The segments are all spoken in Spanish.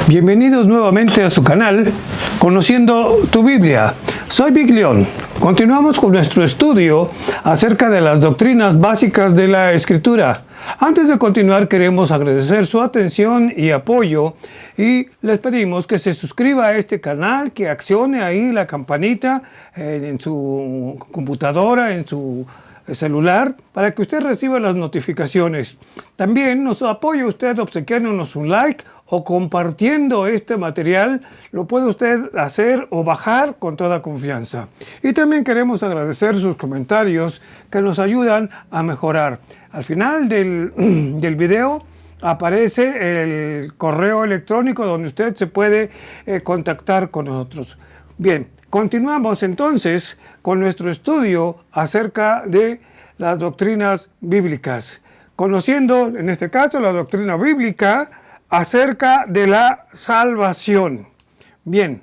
Bienvenidos nuevamente a su canal, Conociendo tu Biblia. Soy Vic León. Continuamos con nuestro estudio acerca de las doctrinas básicas de la Escritura. Antes de continuar, queremos agradecer su atención y apoyo y les pedimos que se suscriba a este canal, que accione ahí la campanita en su computadora, en su celular, para que usted reciba las notificaciones. También nos apoya usted obsequiándonos un like o compartiendo este material. Lo puede usted hacer o bajar con toda confianza. Y también queremos agradecer sus comentarios que nos ayudan a mejorar. Al final del video aparece el correo electrónico donde usted se puede contactar con nosotros. Bien, continuamos entonces con nuestro estudio acerca de las doctrinas bíblicas, conociendo en este caso la doctrina bíblica acerca de la salvación. Bien,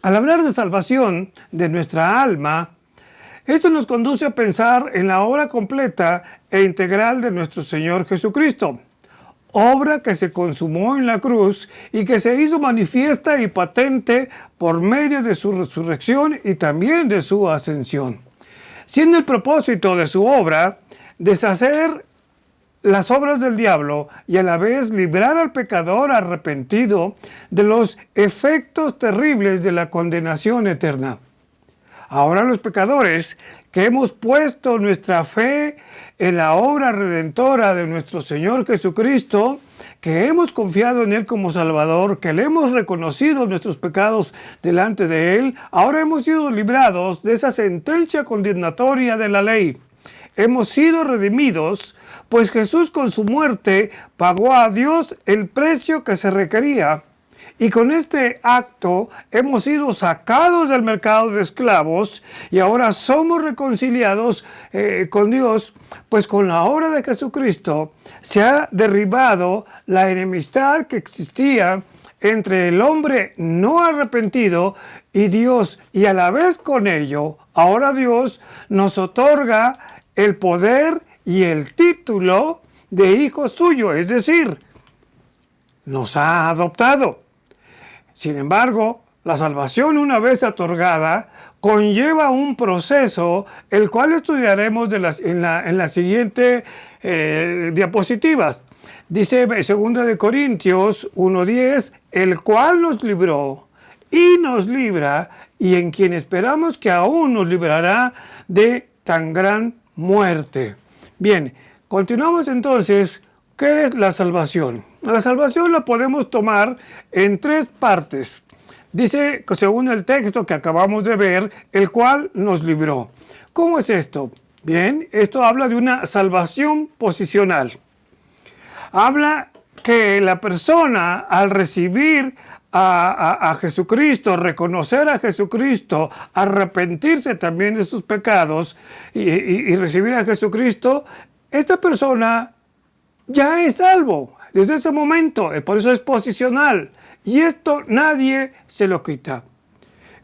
al hablar de salvación de nuestra alma, esto nos conduce a pensar en la obra completa e integral de nuestro Señor Jesucristo, obra que se consumó en la cruz y que se hizo manifiesta y patente por medio de su resurrección y también de su ascensión, siendo el propósito de su obra deshacer las obras del diablo y a la vez librar al pecador arrepentido de los efectos terribles de la condenación eterna. Ahora los pecadores que hemos puesto nuestra fe en la obra redentora de nuestro Señor Jesucristo, que hemos confiado en Él como Salvador, que le hemos reconocido nuestros pecados delante de Él, ahora hemos sido librados de esa sentencia condenatoria de la ley. Hemos sido redimidos, pues Jesús con su muerte pagó a Dios el precio que se requería. Y con este acto hemos sido sacados del mercado de esclavos y ahora somos reconciliados con Dios, pues con la obra de Jesucristo se ha derribado la enemistad que existía entre el hombre no arrepentido y Dios. Y a la vez con ello, ahora Dios nos otorga el poder y el título de hijo suyo, es decir, nos ha adoptado. Sin embargo, la salvación una vez otorgada conlleva un proceso, el cual estudiaremos en la siguiente diapositivas. Dice 2 Corintios 1:10, el cual nos libró y nos libra, y en quien esperamos que aún nos librará de tan gran muerte. Bien, continuamos entonces. ¿Qué es la salvación? La salvación la podemos tomar en tres partes. Dice, según el texto que acabamos de ver, el cual nos libró. ¿Cómo es esto? Bien, esto habla de una salvación posicional. Habla que la persona, al recibir a Jesucristo, reconocer a Jesucristo, arrepentirse también de sus pecados y recibir a Jesucristo, esta persona ya es salvo desde ese momento, por eso es posicional. Y esto nadie se lo quita.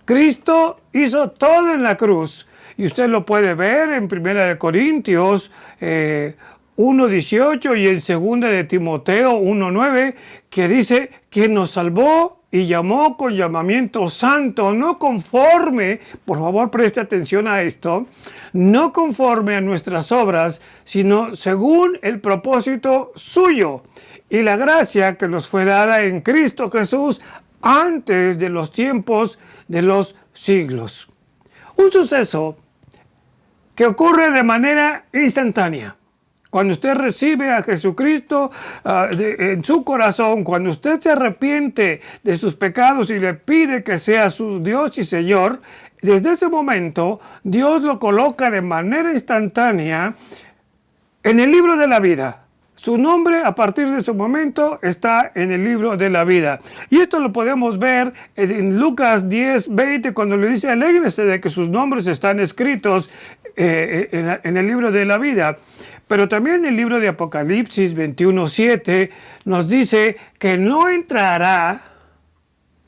Cristo hizo todo en la cruz. Y usted lo puede ver en 1 Corintios 1:18 y en 2 de Timoteo 1:9, que dice que nos salvó y llamó con llamamiento santo, no conforme, por favor preste atención a esto, no conforme a nuestras obras, sino según el propósito suyo y la gracia que nos fue dada en Cristo Jesús antes de los tiempos de los siglos. Un suceso que ocurre de manera instantánea. Cuando usted recibe a Jesucristo en su corazón, cuando usted se arrepiente de sus pecados y le pide que sea su Dios y Señor, desde ese momento Dios lo coloca de manera instantánea en el libro de la vida. Su nombre a partir de ese momento está en el libro de la vida. Y esto lo podemos ver en Lucas 10:20 cuando le dice: alégrense de que sus nombres están escritos en el libro de la vida. Pero también el libro de Apocalipsis 21:7 nos dice que no entrará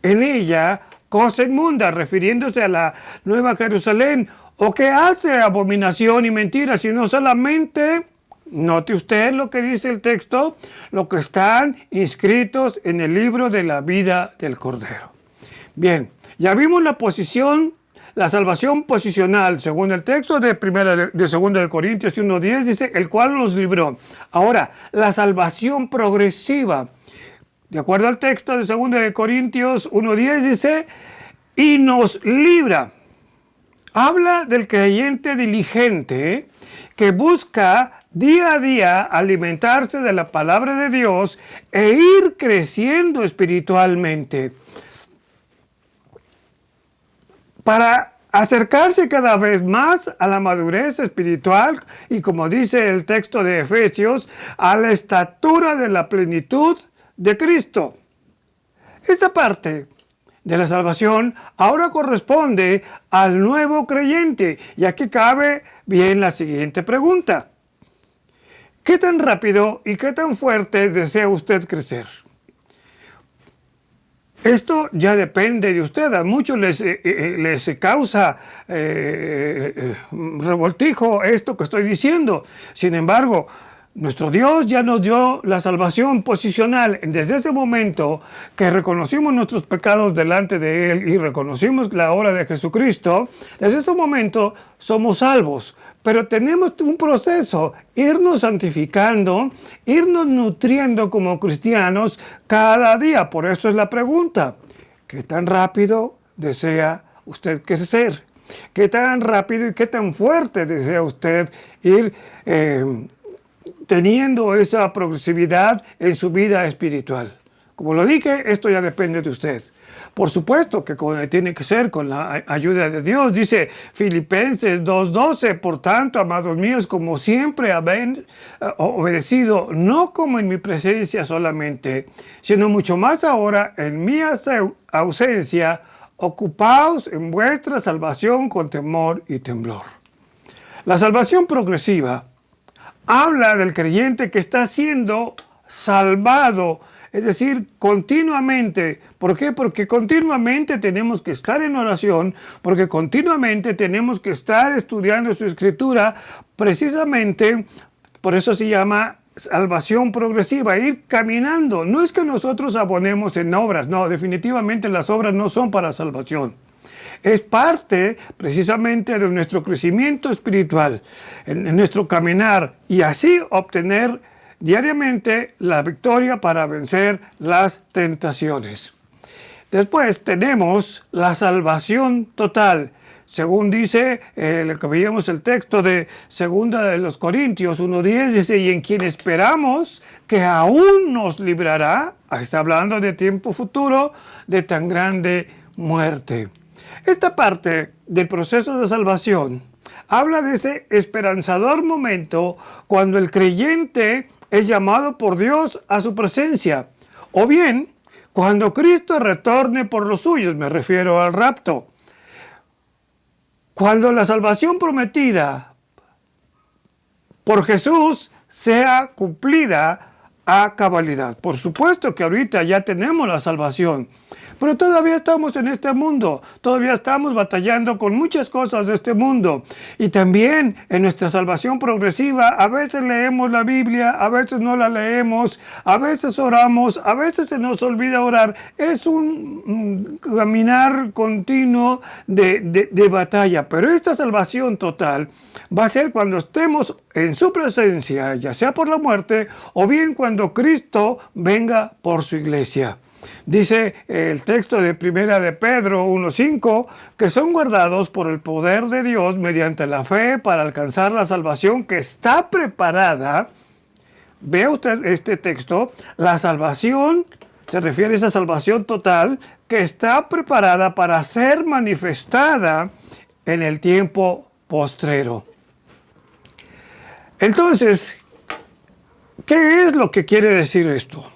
en ella cosa inmunda, refiriéndose a la Nueva Jerusalén, o que hace abominación y mentira, sino solamente Note usted lo que dice el texto, lo que están inscritos en el libro de la vida del Cordero. Bien, ya vimos la posición, la salvación posicional, según el texto de 2 de Corintios 1:10, dice, el cual los libró. Ahora, la salvación progresiva, de acuerdo al texto de 2 de Corintios 1:10, dice, y nos libra. Habla del creyente diligente que busca día a día alimentarse de la palabra de Dios e ir creciendo espiritualmente para acercarse cada vez más a la madurez espiritual y, como dice el texto de Efesios, a la estatura de la plenitud de Cristo. Esta parte de la salvación ahora corresponde al nuevo creyente. Y aquí cabe bien la siguiente pregunta. ¿Qué tan rápido y qué tan fuerte desea usted crecer? Esto ya depende de usted. A muchos les causa revoltijo esto que estoy diciendo. Sin embargo, nuestro Dios ya nos dio la salvación posicional. Desde ese momento que reconocimos nuestros pecados delante de Él y reconocimos la obra de Jesucristo, desde ese momento somos salvos. Pero tenemos un proceso, irnos santificando, irnos nutriendo como cristianos cada día. Por eso es la pregunta, ¿qué tan rápido desea usted crecer? ¿Qué tan rápido y qué tan fuerte desea usted ir teniendo esa progresividad en su vida espiritual? Como lo dije, esto ya depende de usted. Por supuesto que tiene que ser con la ayuda de Dios. Dice Filipenses 2:12, por tanto, amados míos, como siempre habéis obedecido, no como en mi presencia solamente, sino mucho más ahora en mi ausencia, ocupaos en vuestra salvación con temor y temblor. La salvación progresiva habla del creyente que está siendo salvado, es decir, continuamente. ¿Por qué? Porque continuamente tenemos que estar en oración, porque continuamente tenemos que estar estudiando su escritura, precisamente por eso se llama salvación progresiva, ir caminando. No es que nosotros abonemos en obras, no, definitivamente las obras no son para salvación. Es parte precisamente de nuestro crecimiento espiritual, en nuestro caminar, y así obtener diariamente la victoria para vencer las tentaciones. Después tenemos la salvación total. Según dice, lo que veíamos el texto de 2 de Corintios 1:10, dice, y en quien esperamos que aún nos librará, está hablando de tiempo futuro, de tan grande muerte. Esta parte del proceso de salvación habla de ese esperanzador momento cuando el creyente es llamado por Dios a su presencia, o bien cuando Cristo retorne por los suyos, me refiero al rapto. Cuando la salvación prometida por Jesús sea cumplida a cabalidad. Por supuesto que ahorita ya tenemos la salvación, pero todavía estamos en este mundo, todavía estamos batallando con muchas cosas de este mundo. Y también en nuestra salvación progresiva, a veces leemos la Biblia, a veces no la leemos, a veces oramos, a veces se nos olvida orar. Es un caminar continuo de batalla, pero esta salvación total va a ser cuando estemos en su presencia, ya sea por la muerte o bien cuando Cristo venga por su iglesia. Dice el texto de 1 de Pedro 1:5 que son guardados por el poder de Dios mediante la fe para alcanzar la salvación que está preparada. Vea usted este texto, la salvación se refiere a esa salvación total que está preparada para ser manifestada en el tiempo postrero. Entonces, ¿qué es lo que quiere decir esto?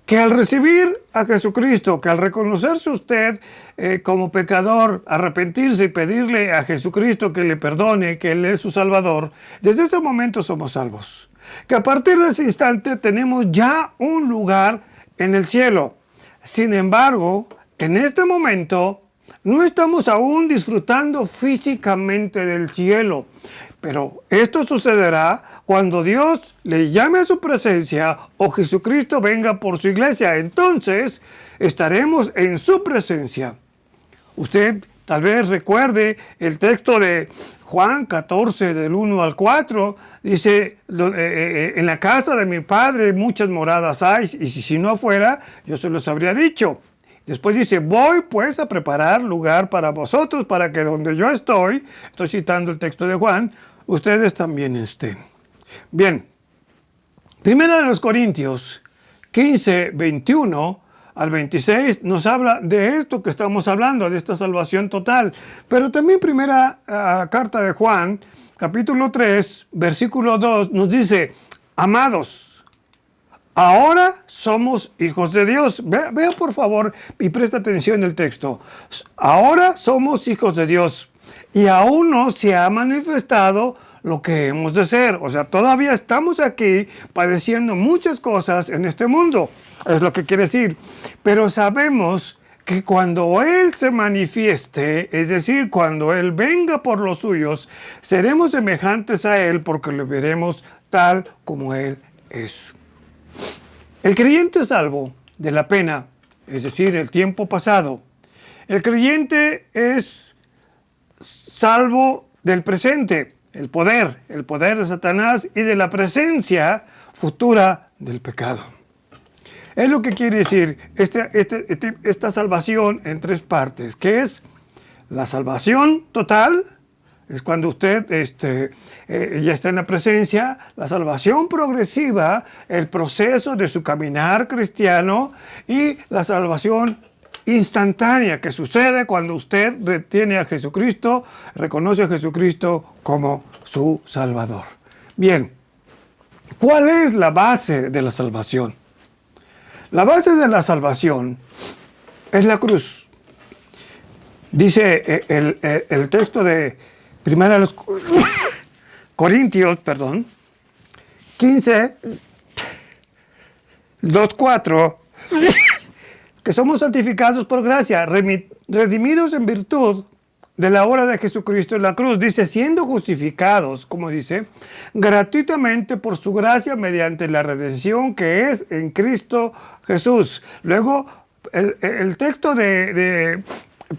Que al recibir a Jesucristo, que al reconocerse usted como pecador, arrepentirse y pedirle a Jesucristo que le perdone, que Él es su Salvador, desde ese momento somos salvos. Que a partir de ese instante tenemos ya un lugar en el cielo. Sin embargo, en este momento no estamos aún disfrutando físicamente del cielo. Pero esto sucederá cuando Dios le llame a su presencia o Jesucristo venga por su iglesia. Entonces estaremos en su presencia. Usted tal vez recuerde el texto de Juan 14, del 1 al 4. Dice, en la casa de mi Padre muchas moradas hay, y si no fuera, yo se los habría dicho. Después dice, voy pues a preparar lugar para vosotros, para que donde yo estoy citando el texto de Juan, ustedes también estén. Bien, Primera de los Corintios 15, 21 al 26 nos habla de esto que estamos hablando, de esta salvación total. Pero también primera carta de Juan, capítulo 3, versículo 2, nos dice, amados, ahora somos hijos de Dios. Vea por favor y presta atención al texto. Ahora somos hijos de Dios y aún no se ha manifestado lo que hemos de ser. O sea, todavía estamos aquí padeciendo muchas cosas en este mundo. Es lo que quiere decir. Pero sabemos que cuando Él se manifieste, es decir, cuando Él venga por los suyos, seremos semejantes a Él porque lo veremos tal como Él es. El creyente salvo de la pena, es decir, el tiempo pasado. El creyente es salvo del presente, el poder de Satanás y de la presencia futura del pecado. Es lo que quiere decir esta salvación en tres partes, que es la salvación total, es cuando usted ya está en la presencia, la salvación progresiva, el proceso de su caminar cristiano y la salvación instantánea que sucede cuando usted retiene a Jesucristo, reconoce a Jesucristo como su Salvador. Bien, ¿cuál es la base de la salvación? La base de la salvación es la cruz. Dice el texto de Primera de los Corintios, 15, 2, 4, que somos santificados por gracia, redimidos en virtud de la obra de Jesucristo en la cruz. Dice, siendo justificados, como dice, gratuitamente por su gracia mediante la redención que es en Cristo Jesús. Luego, el texto de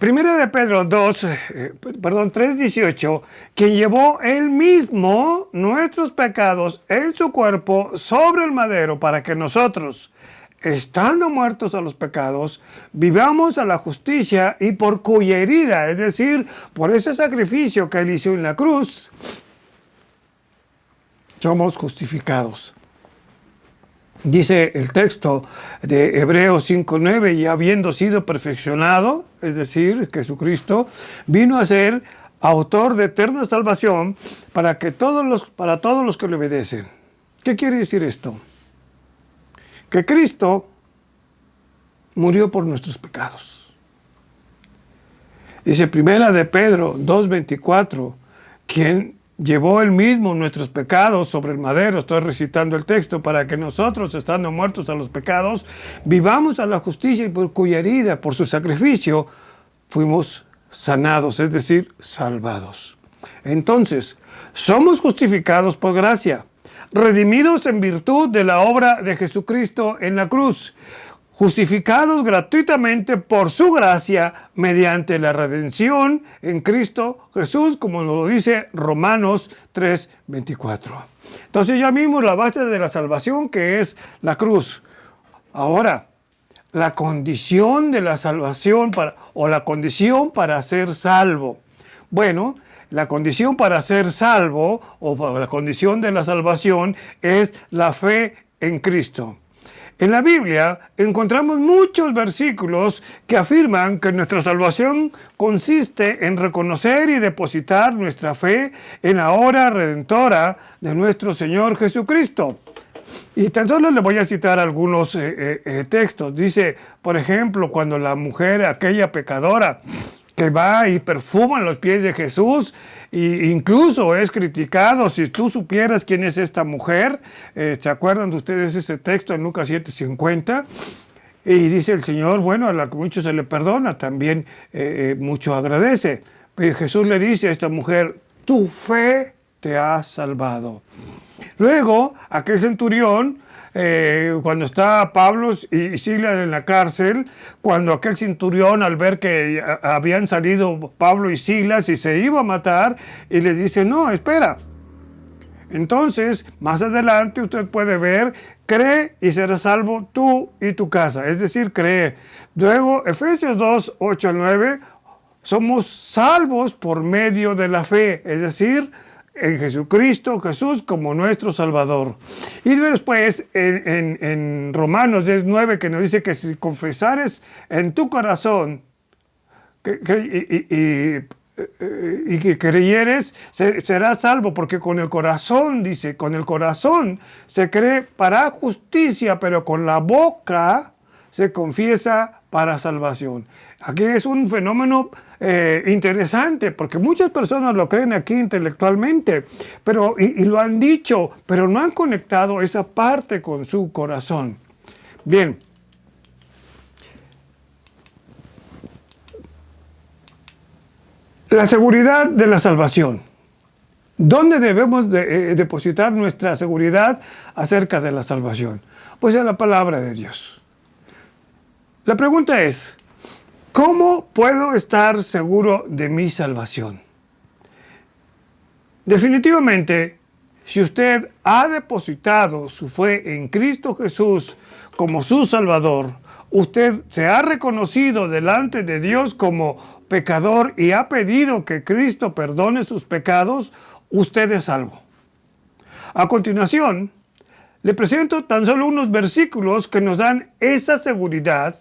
Primera de Pedro 3:18, quien llevó él mismo nuestros pecados en su cuerpo sobre el madero para que nosotros, estando muertos a los pecados, vivamos a la justicia y por cuya herida, es decir, por ese sacrificio que él hizo en la cruz, somos justificados. Dice el texto de Hebreos 5:9, y habiendo sido perfeccionado, es decir, Jesucristo, vino a ser autor de eterna salvación para todos los que le obedecen. ¿Qué quiere decir esto? Que Cristo murió por nuestros pecados. Dice Primera de Pedro 2:24, quien llevó él mismo nuestros pecados sobre el madero, estoy recitando el texto, para que nosotros, estando muertos a los pecados, vivamos a la justicia y por cuya herida, por su sacrificio, fuimos sanados, es decir, salvados. Entonces, somos justificados por gracia, redimidos en virtud de la obra de Jesucristo en la cruz, justificados gratuitamente por su gracia mediante la redención en Cristo Jesús, como nos lo dice Romanos 3:24. Entonces ya vimos la base de la salvación, que es la cruz. Ahora, la condición de la salvación la condición para ser salvo. Bueno, la condición para ser salvo o la condición de la salvación es la fe en Cristo. En la Biblia encontramos muchos versículos que afirman que nuestra salvación consiste en reconocer y depositar nuestra fe en la obra redentora de nuestro Señor Jesucristo. Y tan solo le voy a citar algunos textos. Dice, por ejemplo, cuando la mujer, aquella pecadora, que va y perfuma los pies de Jesús, e incluso es criticado. Si tú supieras quién es esta mujer, ¿se acuerdan de ustedes ese texto en Lucas 7:50? Y dice el Señor, bueno, a la que mucho se le perdona, también mucho agradece. Pero Jesús le dice a esta mujer, tu fe te ha salvado. Luego, aquel centurión, cuando está Pablo y Silas en la cárcel, cuando aquel centurión, al ver que habían salido Pablo y Silas y se iba a matar, y le dice, no, espera. Entonces, más adelante usted puede ver, cree y serás salvo tú y tu casa, es decir, creer. Luego, Efesios 2, 8 al 9, somos salvos por medio de la fe, es decir, en Jesucristo, Jesús como nuestro Salvador. Y después en Romanos 10:9 que nos dice que si confesares en tu corazón y que creyeres, serás salvo, porque con el corazón, dice, con el corazón se cree para justicia, pero con la boca se confiesa para salvación. Aquí es un fenómeno interesante, porque muchas personas lo creen aquí intelectualmente, pero, y lo han dicho, pero no han conectado esa parte con su corazón. Bien. La seguridad de la salvación. ¿Dónde debemos depositar nuestra seguridad acerca de la salvación? Pues en la palabra de Dios. La pregunta es, ¿cómo puedo estar seguro de mi salvación? Definitivamente, si usted ha depositado su fe en Cristo Jesús como su Salvador, usted se ha reconocido delante de Dios como pecador y ha pedido que Cristo perdone sus pecados, usted es salvo. A continuación, le presento tan solo unos versículos que nos dan esa seguridad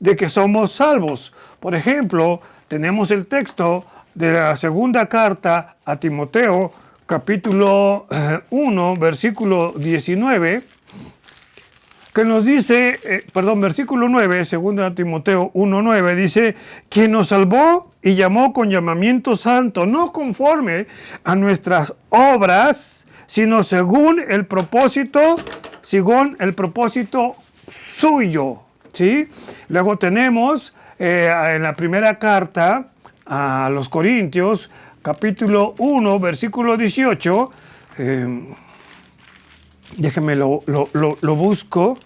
de que somos salvos. Por ejemplo, tenemos el texto de la segunda carta a Timoteo, capítulo 1, versículo 19, que nos dice, versículo 9, segunda Timoteo 1:9, dice, quien nos salvó y llamó con llamamiento santo, no conforme a nuestras obras, sino según el propósito suyo. ¿Sí? Luego tenemos en la primera carta a los Corintios, capítulo 1, versículo 18, déjeme lo busco,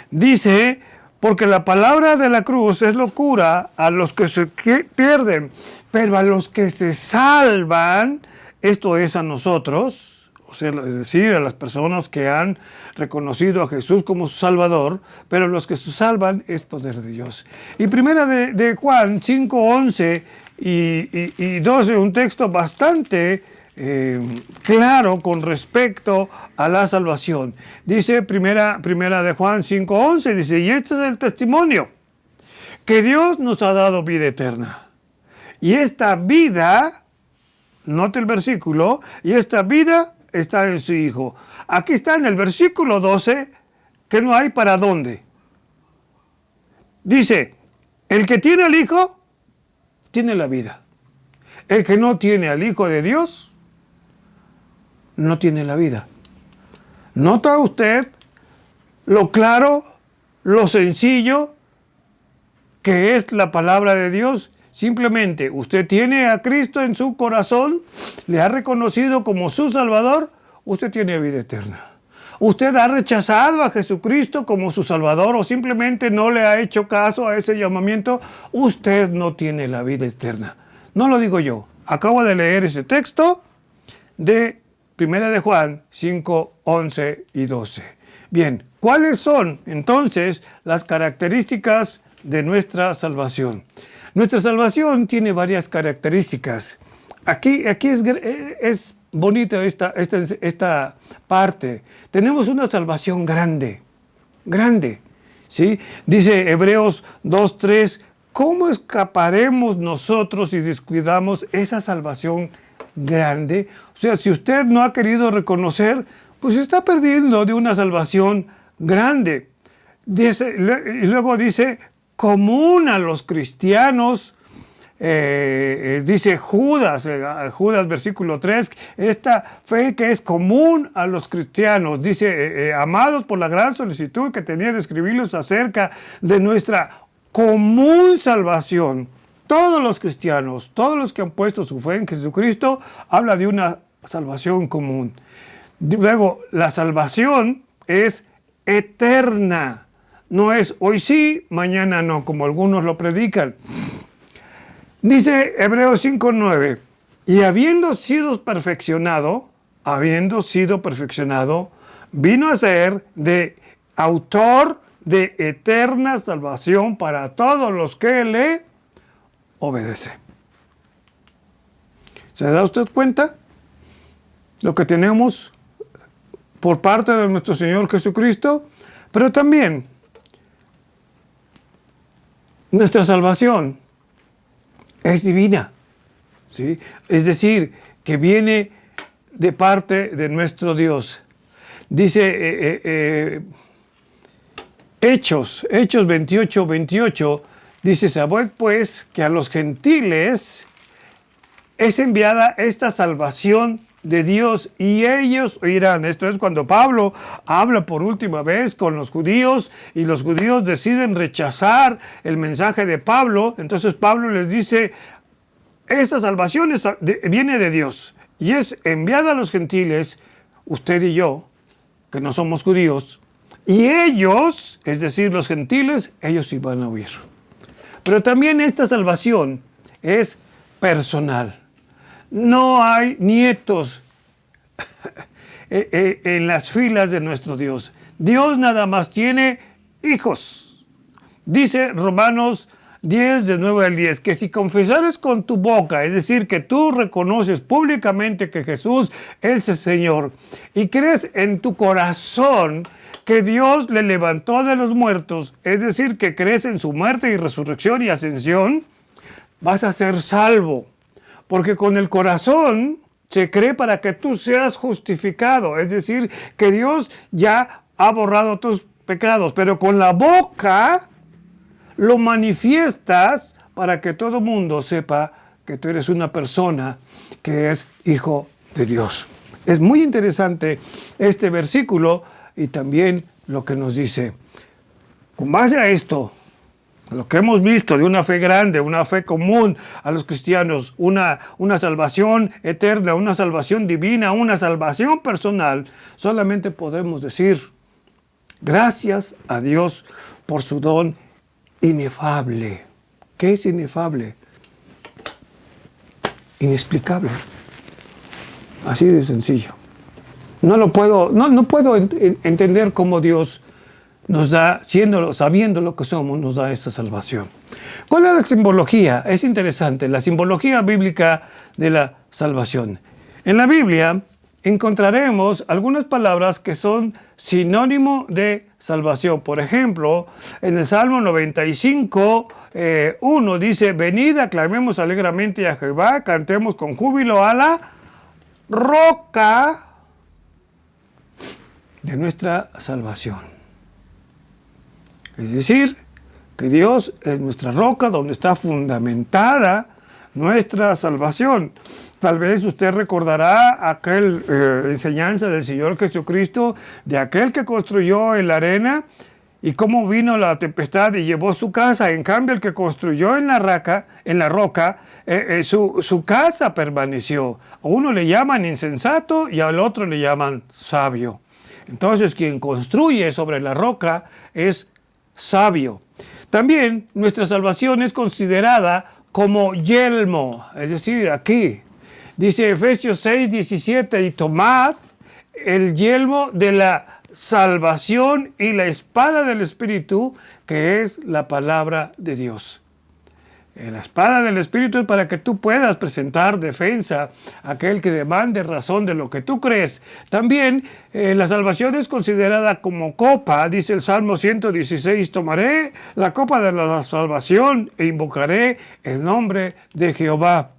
dice, porque la palabra de la cruz es locura a los que se pierden, pero a los que se salvan, esto es a nosotros, o sea, es decir, a las personas que han reconocido a Jesús como su Salvador, pero los que se salvan es poder de Dios. Y primera de Juan 5, 11 y 12, un texto bastante claro con respecto a la salvación. Dice primera de Juan 5, 11, dice, y este es el testimonio, que Dios nos ha dado vida eterna. Y esta vida, note el versículo, y esta vida está en su Hijo. Aquí está en el versículo 12, que no hay para dónde. Dice, el que tiene al Hijo, tiene la vida. El que no tiene al Hijo de Dios, no tiene la vida. ¿Nota usted lo claro, lo sencillo que es la palabra de Dios? Simplemente usted tiene a Cristo en su corazón, le ha reconocido como su Salvador, usted tiene vida eterna. Usted ha rechazado a Jesucristo como su Salvador o simplemente no le ha hecho caso a ese llamamiento, usted no tiene la vida eterna. No lo digo yo. Acabo de leer ese texto de 1 de Juan 5, 11 y 12. Bien, ¿cuáles son entonces las características de nuestra salvación? Nuestra salvación tiene varias características. Aquí es bonita esta parte. Tenemos una salvación grande, ¿sí? Dice Hebreos 2:3, ¿cómo escaparemos nosotros si descuidamos esa salvación grande? O sea, si usted no ha querido reconocer, pues está perdiendo de una salvación grande. Y luego dice, común a los cristianos, dice Judas versículo 3, esta fe que es común a los cristianos, dice, amados por la gran solicitud que tenía de escribirles acerca de nuestra común salvación. Todos los cristianos, todos los que han puesto su fe en Jesucristo, habla de una salvación común. Luego, la salvación es eterna. No es hoy sí, mañana no, como algunos lo predican. Dice Hebreos 5:9, y habiendo sido perfeccionado, vino a ser de autor de eterna salvación para todos los que le obedecen. ¿Se da usted cuenta? Lo que tenemos por parte de nuestro Señor Jesucristo, pero también nuestra salvación es divina, ¿sí? Es decir, que viene de parte de nuestro Dios. Dice Hechos 28:28, dice, sabed pues que a los gentiles es enviada esta salvación de Dios y ellos oirán. Esto es cuando Pablo habla por última vez con los judíos y los judíos deciden rechazar el mensaje de Pablo. Entonces Pablo les dice, esta salvación viene de Dios y es enviada a los gentiles, usted y yo, que no somos judíos, y ellos, es decir, los gentiles, ellos sí van a oír. Pero también esta salvación es personal. No hay nietos en las filas de nuestro Dios. Dios nada más tiene hijos. Dice Romanos 10, de 9 al 10, que si confesares con tu boca, es decir, que tú reconoces públicamente que Jesús es el Señor, y crees en tu corazón que Dios le levantó de los muertos, es decir, que crees en su muerte y resurrección y ascensión, vas a ser salvo. Porque con el corazón se cree para que tú seas justificado, es decir, que Dios ya ha borrado tus pecados, pero con la boca lo manifiestas para que todo mundo sepa que tú eres una persona que es hijo de Dios. Es muy interesante este versículo y también lo que nos dice. Con base a esto, lo que hemos visto de una fe grande, una fe común a los cristianos, una salvación eterna, una salvación divina, una salvación personal, solamente podemos decir, gracias a Dios por su don inefable. ¿Qué es inefable? Inexplicable. Así de sencillo. No puedo entender cómo Dios nos da, sabiendo lo que somos, nos da esta salvación. ¿Cuál es la simbología? Es interesante, la simbología bíblica de la salvación. En la Biblia encontraremos algunas palabras que son sinónimo de salvación. Por ejemplo, en el Salmo 95, 1 dice, venid, aclamemos alegremente a Jehová, cantemos con júbilo a la roca de nuestra salvación. Es decir, que Dios es nuestra roca donde está fundamentada nuestra salvación. Tal vez usted recordará aquella enseñanza del Señor Jesucristo, de aquel que construyó en la arena y cómo vino la tempestad y llevó su casa. En cambio, el que construyó en la roca, su casa permaneció. A uno le llaman insensato y al otro le llaman sabio. Entonces, quien construye sobre la roca es sabio. También nuestra salvación es considerada como yelmo, es decir, aquí dice Efesios 6:17, y tomad el yelmo de la salvación y la espada del Espíritu, que es la palabra de Dios. La espada del Espíritu es para que tú puedas presentar defensa a aquel que demande razón de lo que tú crees. También la salvación es considerada como copa, dice el Salmo 116, tomaré la copa de la salvación e invocaré el nombre de Jehová.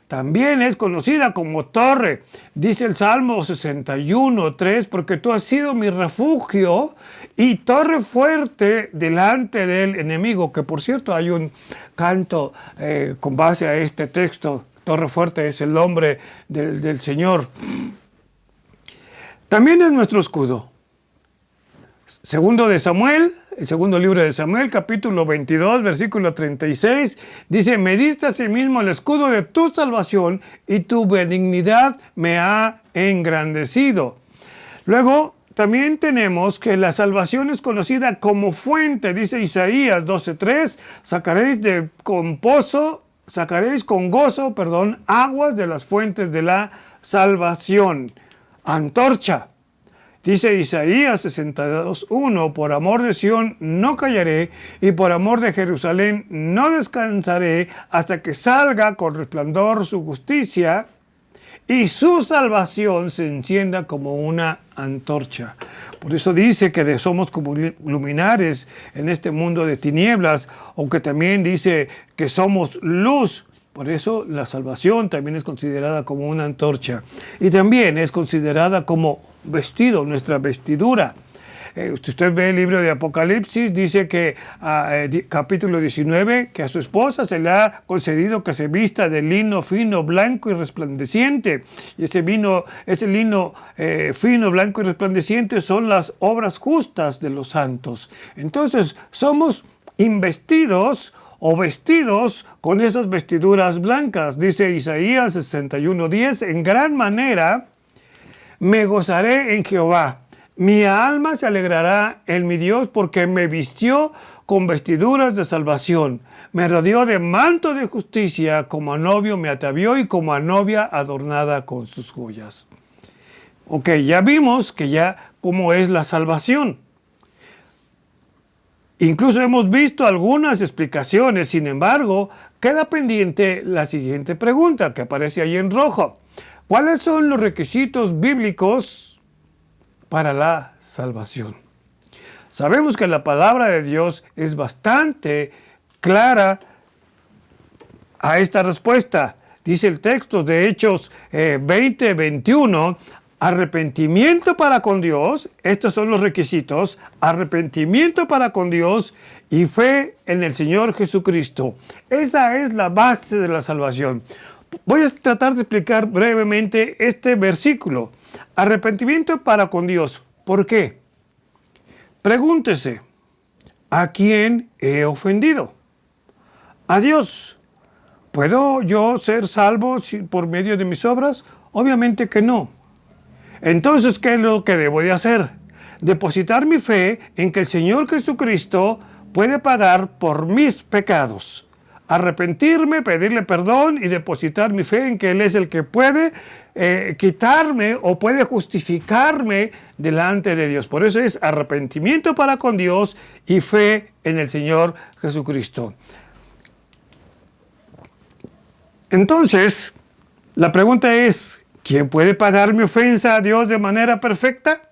También es conocida como torre, dice el Salmo 61:3, porque tú has sido mi refugio y torre fuerte delante del enemigo, que por cierto hay un canto con base a este texto, torre fuerte es el nombre del Señor. También es nuestro escudo. Segundo de Samuel el segundo libro de Samuel, capítulo 22, versículo 36, dice: me diste asimismo el escudo de tu salvación y tu benignidad me ha engrandecido. Luego, también tenemos que la salvación es conocida como fuente, dice Isaías 12:3, sacaréis con gozo, aguas de las fuentes de la salvación. Antorcha. Dice Isaías 62:1, por amor de Sión no callaré y por amor de Jerusalén no descansaré hasta que salga con resplandor su justicia y su salvación se encienda como una antorcha. Por eso dice que somos como luminares en este mundo de tinieblas, o que también dice que somos luz. Por eso la salvación también es considerada como una antorcha. Y también es considerada como vestido, nuestra vestidura. Usted ve el libro de Apocalipsis, dice que capítulo 19, que a su esposa se le ha concedido que se vista de lino fino, blanco y resplandeciente. Y ese lino fino, blanco y resplandeciente son las obras justas de los santos. Entonces somos investidos o vestidos con esas vestiduras blancas. Dice Isaías 61:10, en gran manera me gozaré en Jehová. Mi alma se alegrará en mi Dios porque me vistió con vestiduras de salvación. Me rodeó de manto de justicia, como a novio me atavió y como a novia adornada con sus joyas. Ok, ya vimos cómo es la salvación. Incluso hemos visto algunas explicaciones, sin embargo, queda pendiente la siguiente pregunta que aparece ahí en rojo. ¿Cuáles son los requisitos bíblicos para la salvación? Sabemos que la palabra de Dios es bastante clara a esta respuesta. Dice el texto de Hechos 20:21, arrepentimiento para con Dios, estos son los requisitos: arrepentimiento para con Dios y fe en el Señor Jesucristo. Esa es la base de la salvación. Voy a tratar de explicar brevemente este versículo. Arrepentimiento para con Dios. ¿Por qué? Pregúntese, ¿a quién he ofendido? A Dios. ¿Puedo yo ser salvo por medio de mis obras? Obviamente que no. Entonces, ¿qué es lo que debo de hacer? Depositar mi fe en que el Señor Jesucristo puede pagar por mis pecados. Arrepentirme, pedirle perdón y depositar mi fe en que Él es el que puede quitarme o puede justificarme delante de Dios. Por eso es arrepentimiento para con Dios y fe en el Señor Jesucristo. Entonces, la pregunta es, ¿quién puede pagar mi ofensa a Dios de manera perfecta?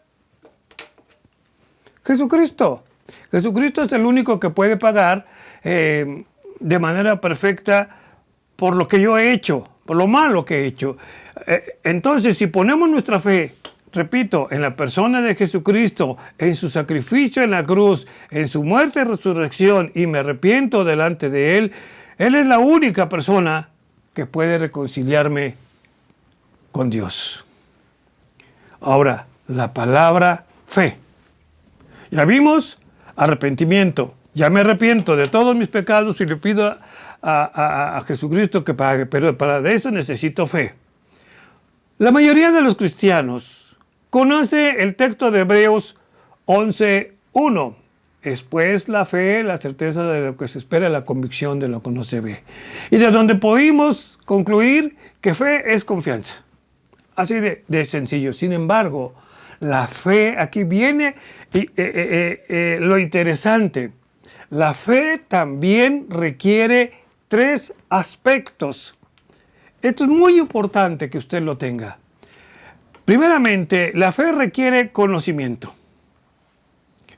Jesucristo. Jesucristo es el único que puede pagar de manera perfecta por lo que yo he hecho, por lo malo que he hecho. Entonces, si ponemos nuestra fe, repito, en la persona de Jesucristo, en su sacrificio en la cruz, en su muerte y resurrección, y me arrepiento delante de Él, Él es la única persona que puede reconciliarme con Dios. Ahora, la palabra fe. Ya vimos arrepentimiento. Ya me arrepiento de todos mis pecados y le pido a Jesucristo que pague, pero para eso necesito fe. La mayoría de los cristianos conoce el texto de Hebreos 11:1. Es pues la fe, la certeza de lo que se espera, la convicción de lo que no se ve. Y de donde podemos concluir que fe es confianza. Así de sencillo. Sin embargo, la fe, aquí viene lo interesante. La fe también requiere 3 aspectos. Esto es muy importante que usted lo tenga. Primeramente, la fe requiere conocimiento.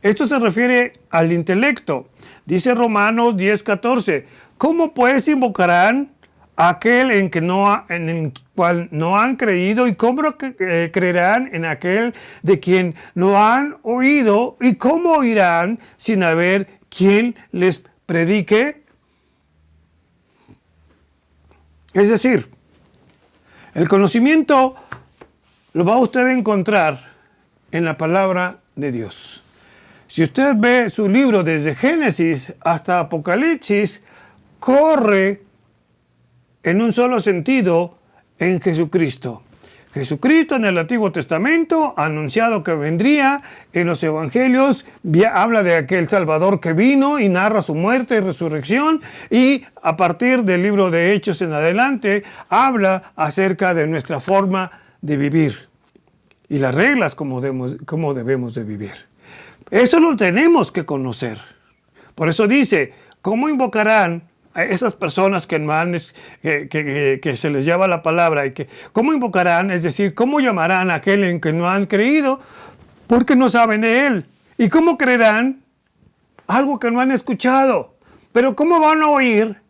Esto se refiere al intelecto. Dice Romanos 10:14. ¿Cómo pues invocarán a aquel en el cual no han creído? ¿Y cómo creerán en aquel de quien no han oído? ¿Y cómo oirán sin haber quien les predique? Es decir, el conocimiento lo va usted a encontrar en la palabra de Dios. Si usted ve su libro desde Génesis hasta Apocalipsis, corre en un solo sentido en Jesucristo. Jesucristo en el Antiguo Testamento ha anunciado que vendría. En los Evangelios habla de aquel Salvador que vino y narra su muerte y resurrección. Y a partir del libro de Hechos en adelante habla acerca de nuestra forma de vivir y las reglas como debemos de vivir. Eso lo tenemos que conocer. Por eso dice, ¿cómo invocarán a esas personas que se les lleva la palabra? ¿Cómo invocarán? Es decir, ¿cómo llamarán a aquel en que no han creído? Porque no saben de él. ¿Y cómo creerán? Algo que no han escuchado. Pero ¿cómo van a oír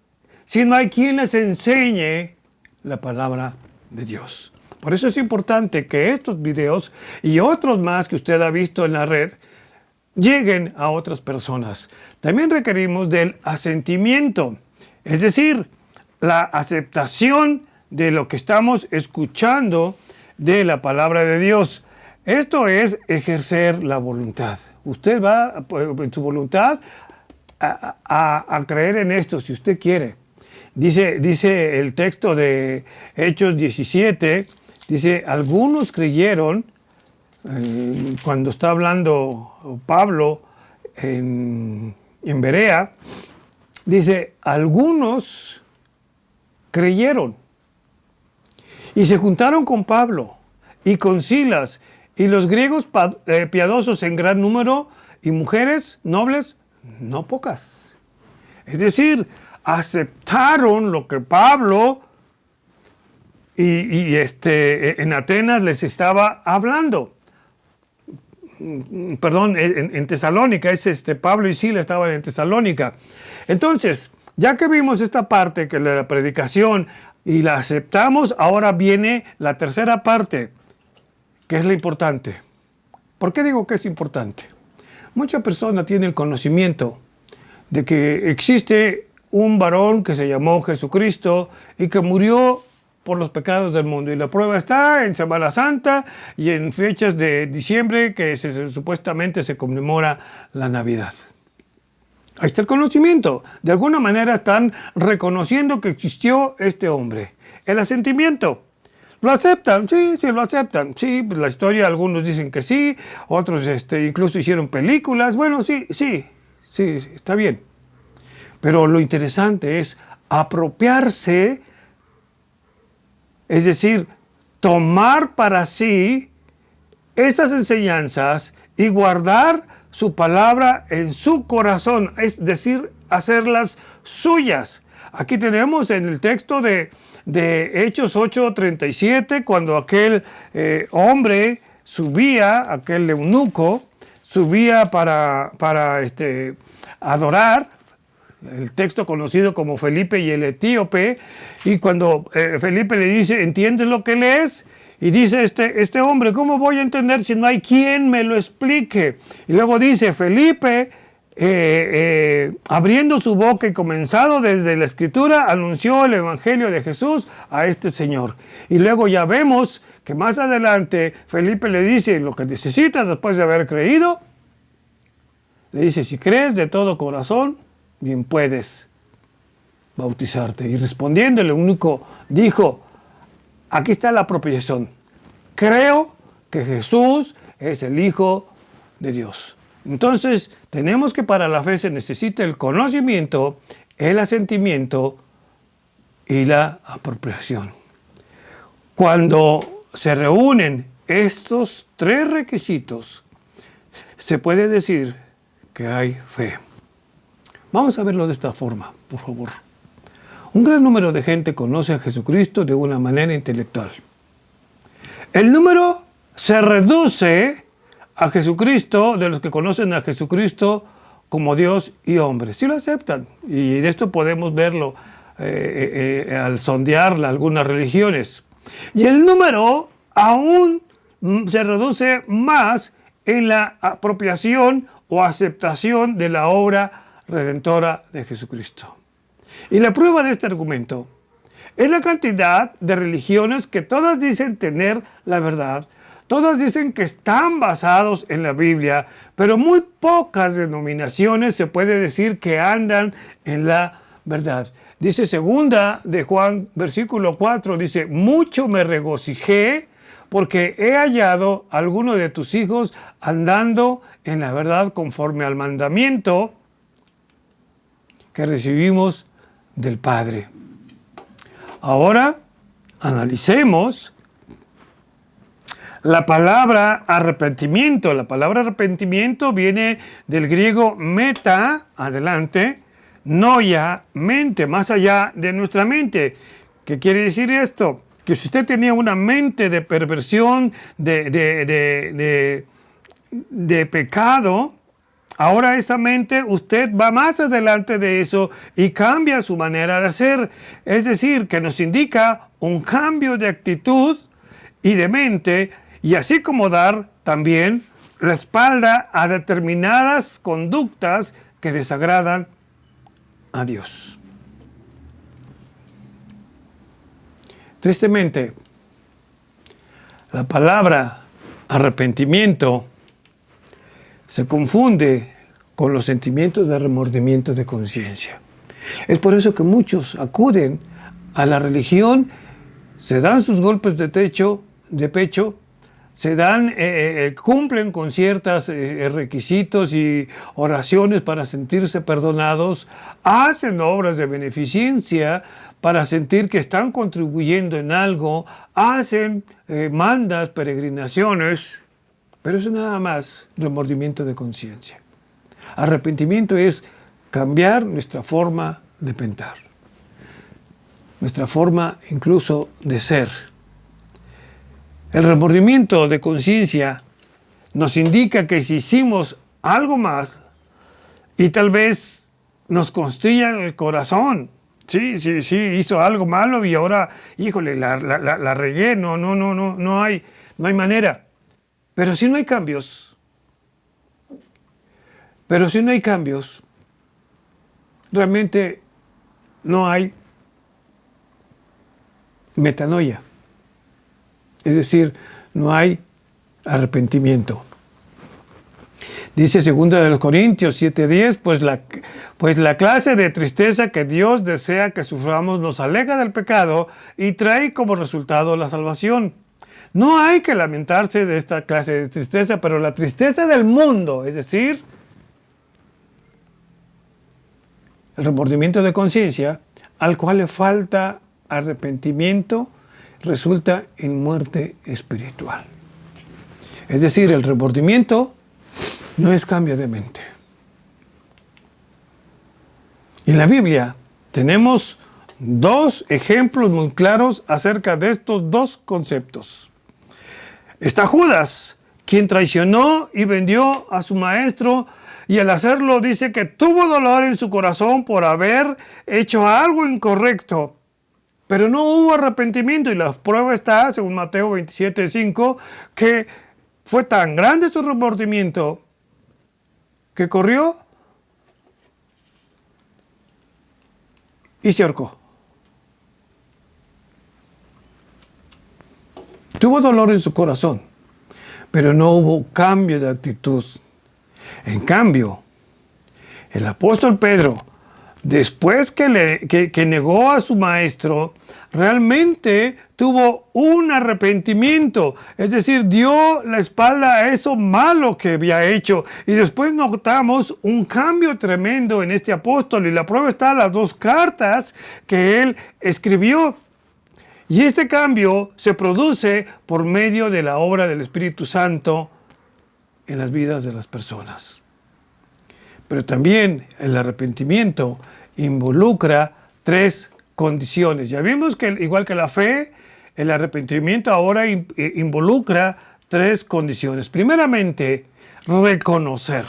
si no hay quien les enseñe la palabra de Dios? Por eso es importante que estos videos y otros más que usted ha visto en la red lleguen a otras personas. También requerimos del asentimiento, es decir, la aceptación de lo que estamos escuchando de la palabra de Dios. Esto es ejercer la voluntad. Usted va en su voluntad a creer en esto si usted quiere. Dice el texto de Hechos 17, dice, algunos creyeron, cuando está hablando Pablo en Berea, dice, algunos creyeron y se juntaron con Pablo y con Silas y los griegos piadosos en gran número y mujeres nobles no pocas. Es decir, aceptaron lo que Pablo en Atenas les estaba hablando. Perdón, en Tesalónica, Pablo y Silas estaban en Tesalónica. Entonces, ya que vimos esta parte que la predicación y la aceptamos, ahora viene la tercera parte, que es la importante. ¿Por qué digo que es importante? Mucha persona tiene el conocimiento de que existe un varón que se llamó Jesucristo y que murió por los pecados del mundo. Y la prueba está en Semana Santa y en fechas de diciembre que supuestamente se conmemora la Navidad. Ahí está el conocimiento. De alguna manera están reconociendo que existió este hombre. El asentimiento. ¿Lo aceptan? Sí, lo aceptan. Sí, pues la historia, algunos dicen que sí, otros incluso hicieron películas. Bueno, sí, está bien. Pero lo interesante es apropiarse, es decir, tomar para sí estas enseñanzas y guardar su palabra en su corazón, es decir, hacerlas suyas. Aquí tenemos en el texto de Hechos 8:37, cuando aquel hombre subía, aquel eunuco, subía para adorar, el texto conocido como Felipe y el etíope, y cuando Felipe le dice, ¿entiendes lo que lees? Y dice este hombre, ¿cómo voy a entender si no hay quien me lo explique? Y luego dice, Felipe, abriendo su boca y comenzado desde la Escritura, anunció el Evangelio de Jesús a este señor. Y luego ya vemos que más adelante Felipe le dice, lo que necesitas después de haber creído, le dice, si crees de todo corazón, bien puedes bautizarte. Y respondiendo el eunuco dijo, aquí está la apropiación. Creo que Jesús es el Hijo de Dios. Entonces, tenemos que para la fe se necesita el conocimiento, el asentimiento y la apropiación. Cuando se reúnen estos tres requisitos, se puede decir que hay fe. Vamos a verlo de esta forma, por favor. Un gran número de gente conoce a Jesucristo de una manera intelectual. El número se reduce a Jesucristo, de los que conocen a Jesucristo como Dios y hombre. Sí lo aceptan. Y de esto podemos verlo al sondear algunas religiones. Y el número aún se reduce más en la apropiación o aceptación de la obra redentora de Jesucristo. Y la prueba de este argumento es la cantidad de religiones que todas dicen tener la verdad, Todas dicen que están basados en la Biblia, pero muy pocas denominaciones se puede decir que andan en la verdad. Dice segunda de Juan, versículo 4, dice, mucho me regocijé porque he hallado a alguno de tus hijos andando en la verdad conforme al mandamiento que recibimos del Padre. Ahora analicemos la palabra arrepentimiento. La palabra arrepentimiento viene del griego meta, adelante, noia, mente, más allá de nuestra mente. ¿Qué quiere decir esto? Que si usted tenía una mente de perversión, de pecado, ahora esa mente, usted va más adelante de eso y cambia su manera de hacer. Es decir, que nos indica un cambio de actitud y de mente, y así como dar también la espalda a determinadas conductas que desagradan a Dios. Tristemente, la palabra arrepentimiento se confunde con los sentimientos de remordimiento de conciencia. Es por eso que muchos acuden a la religión, se dan sus golpes de pecho, se dan, cumplen con ciertos requisitos y oraciones para sentirse perdonados, hacen obras de beneficencia para sentir que están contribuyendo en algo, hacen mandas, peregrinaciones, pero eso nada más remordimiento de conciencia. Arrepentimiento es cambiar nuestra forma de pensar, nuestra forma incluso de ser. El remordimiento de conciencia nos indica que si hicimos algo más y tal vez nos constrilla el corazón, sí, hizo algo malo y ahora, híjole, la regué, no hay manera. Pero si no hay cambios, realmente no hay metanoia. Es decir, no hay arrepentimiento. Dice 2 Corintios 7:10, pues la clase de tristeza que Dios desea que suframos nos aleja del pecado y trae como resultado la salvación. No hay que lamentarse de esta clase de tristeza, pero la tristeza del mundo, es decir, el remordimiento de conciencia, al cual le falta arrepentimiento, resulta en muerte espiritual. Es decir, el remordimiento no es cambio de mente. Y en la Biblia tenemos dos ejemplos muy claros acerca de estos dos conceptos. Está Judas, quien traicionó y vendió a su maestro, y al hacerlo dice que tuvo dolor en su corazón por haber hecho algo incorrecto. Pero no hubo arrepentimiento, y la prueba está, según Mateo 27:5, que fue tan grande su remordimiento que corrió y se ahorcó. Tuvo dolor en su corazón, pero no hubo cambio de actitud. En cambio, el apóstol Pedro, después que negó a su maestro, realmente tuvo un arrepentimiento. Es decir, dio la espalda a eso malo que había hecho. Y después notamos un cambio tremendo en este apóstol. Y la prueba está en las dos cartas que él escribió. Y este cambio se produce por medio de la obra del Espíritu Santo en las vidas de las personas. Pero también el arrepentimiento involucra tres condiciones. Ya vimos que, igual que la fe, el arrepentimiento ahora involucra tres condiciones. Primeramente, reconocer.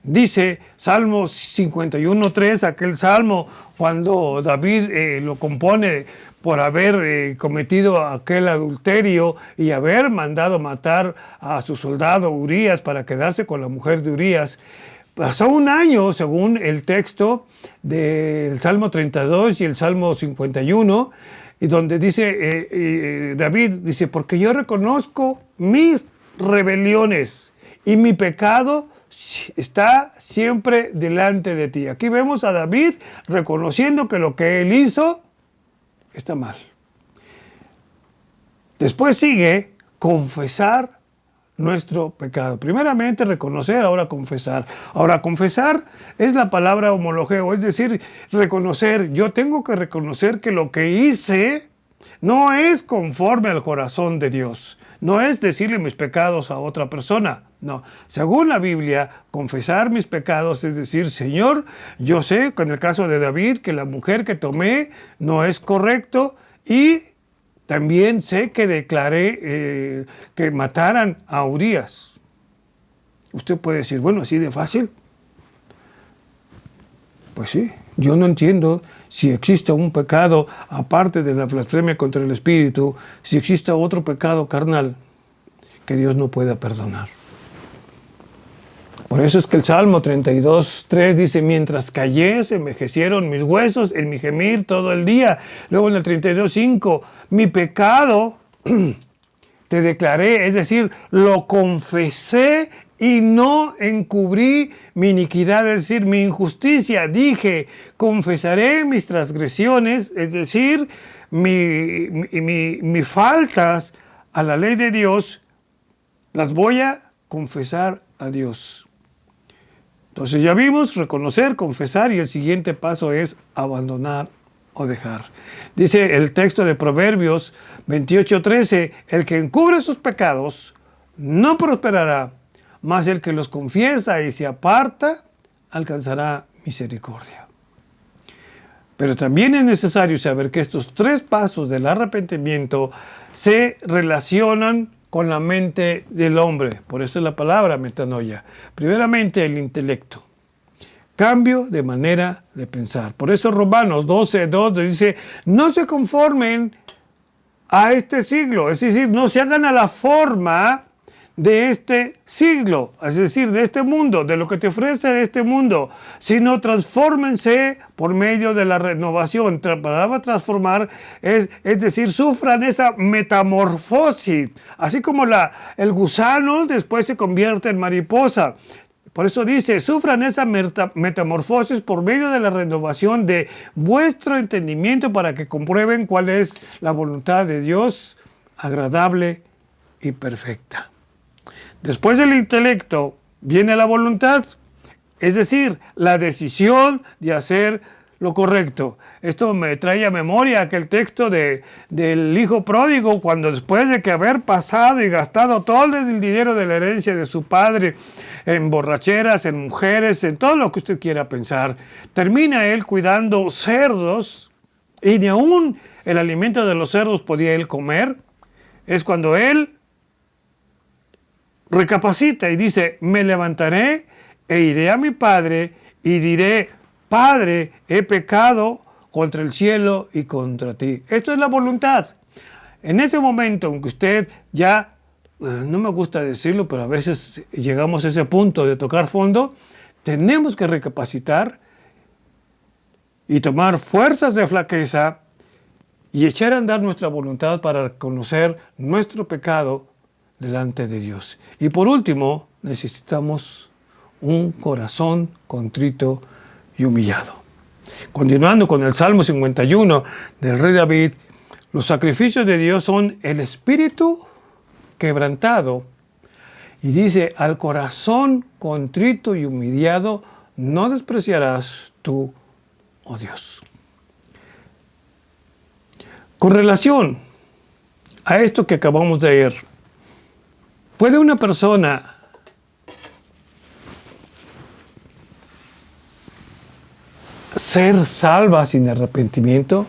Dice Salmo 51:3, aquel salmo cuando David lo compone por haber cometido aquel adulterio y haber mandado matar a su soldado Urías para quedarse con la mujer de Urías. Pasó un año, según el texto del Salmo 32 y el Salmo 51, y donde dice David, dice, porque yo reconozco mis rebeliones y mi pecado está siempre delante de ti. Aquí vemos a David reconociendo que lo que él hizo está mal. Después sigue confesar nuestro pecado. Primeramente reconocer, ahora confesar. Ahora confesar es la palabra homologeo, es decir, reconocer. Yo tengo que reconocer que lo que hice no es conforme al corazón de Dios. No es decirle mis pecados a otra persona. No, según la Biblia, confesar mis pecados es decir, Señor, yo sé, en el caso de David, que la mujer que tomé no es correcto y también sé que declaré que mataran a Urías. Usted puede decir, bueno, así de fácil. Pues sí, yo no entiendo si existe un pecado aparte de la blasfemia contra el Espíritu, si existe otro pecado carnal que Dios no pueda perdonar. Por eso es que el Salmo 32:3 dice, mientras callé, se envejecieron mis huesos en mi gemir todo el día. Luego en el 32:5, mi pecado te declaré, es decir, lo confesé y no encubrí mi iniquidad, es decir, mi injusticia. Dije, confesaré mis transgresiones, es decir, mis faltas a la ley de Dios, las voy a confesar a Dios. Entonces ya vimos reconocer, confesar y el siguiente paso es abandonar o dejar. Dice el texto de Proverbios 28:13, el que encubre sus pecados no prosperará, mas el que los confiesa y se aparta alcanzará misericordia. Pero también es necesario saber que estos tres pasos del arrepentimiento se relacionan con la mente del hombre. Por eso es la palabra metanoia. Primeramente el intelecto. Cambio de manera de pensar. Por eso Romanos 12:2 dice, no se conformen a este siglo. Es decir, no se hagan a la forma de este siglo, es decir, de este mundo, de lo que te ofrece este mundo, sino transfórmense por medio de la renovación. La palabra transformar es decir, sufran esa metamorfosis, así como el gusano después se convierte en mariposa. Por eso dice, sufran esa metamorfosis por medio de la renovación de vuestro entendimiento para que comprueben cuál es la voluntad de Dios, agradable y perfecta. Después del intelecto viene la voluntad, es decir, la decisión de hacer lo correcto. Esto me trae a memoria aquel texto del hijo pródigo, cuando después de que haber pasado y gastado todo el dinero de la herencia de su padre en borracheras, en mujeres, en todo lo que usted quiera pensar, termina él cuidando cerdos y ni aún el alimento de los cerdos podía él comer. Es cuando él recapacita y dice, me levantaré e iré a mi padre y diré, Padre, he pecado contra el cielo y contra ti. Esto es la voluntad. En ese momento en que usted ya, no me gusta decirlo, pero a veces llegamos a ese punto de tocar fondo, tenemos que recapacitar y tomar fuerzas de flaqueza y echar a andar nuestra voluntad para conocer nuestro pecado delante de Dios. Y por último, necesitamos un corazón contrito y humillado. Continuando con el Salmo 51 del rey David, los sacrificios de Dios son el espíritu quebrantado. Y dice, al corazón contrito y humillado no despreciarás tú, oh Dios. Con relación a esto que acabamos de leer, ¿puede una persona ser salva sin arrepentimiento?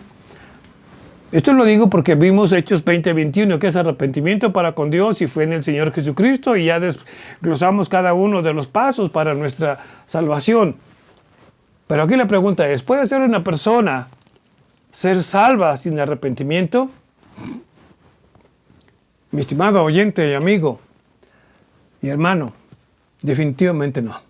Esto lo digo porque vimos Hechos 20:21, que es arrepentimiento para con Dios y fue en el Señor Jesucristo, y ya desglosamos cada uno de los pasos para nuestra salvación. Pero aquí la pregunta es, ¿puede ser una persona ser salva sin arrepentimiento? Mi estimado oyente y amigo y hermano, definitivamente no.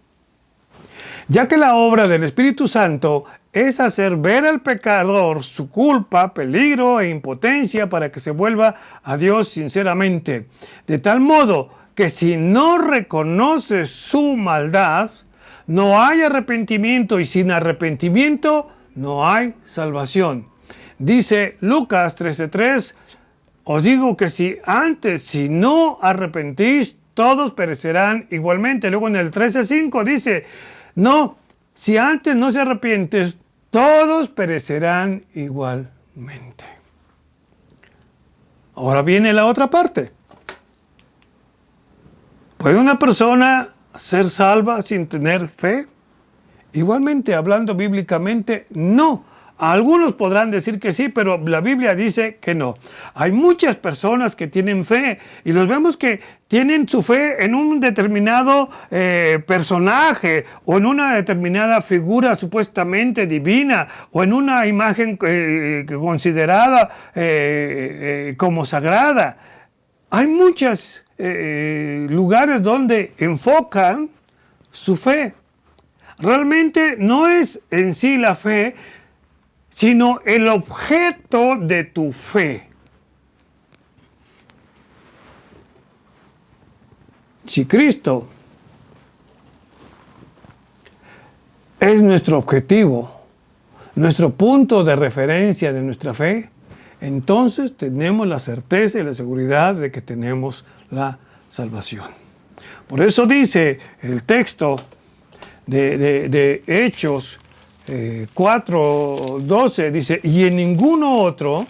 ya que la obra del Espíritu Santo es hacer ver al pecador su culpa, peligro e impotencia para que se vuelva a Dios sinceramente. De tal modo que si no reconoce su maldad, no hay arrepentimiento, y sin arrepentimiento no hay salvación. Dice Lucas 13:3, os digo que si no arrepentís, todos perecerán igualmente. Luego en el 13:5 dice, no, si antes no se arrepientes, todos perecerán igualmente. Ahora viene la otra parte. ¿Puede una persona ser salva sin tener fe? Igualmente, hablando bíblicamente, no. Algunos podrán decir que sí, pero la Biblia dice que no. Hay muchas personas que tienen fe y los vemos que tienen su fe en un determinado personaje o en una determinada figura supuestamente divina o en una imagen considerada como sagrada. Hay muchos lugares donde enfocan su fe. Realmente no es en sí la fe, sino el objeto de tu fe. Si Cristo es nuestro objetivo, nuestro punto de referencia de nuestra fe, entonces tenemos la certeza y la seguridad de que tenemos la salvación. Por eso dice el texto de Hechos 4:12, dice, y en ninguno otro,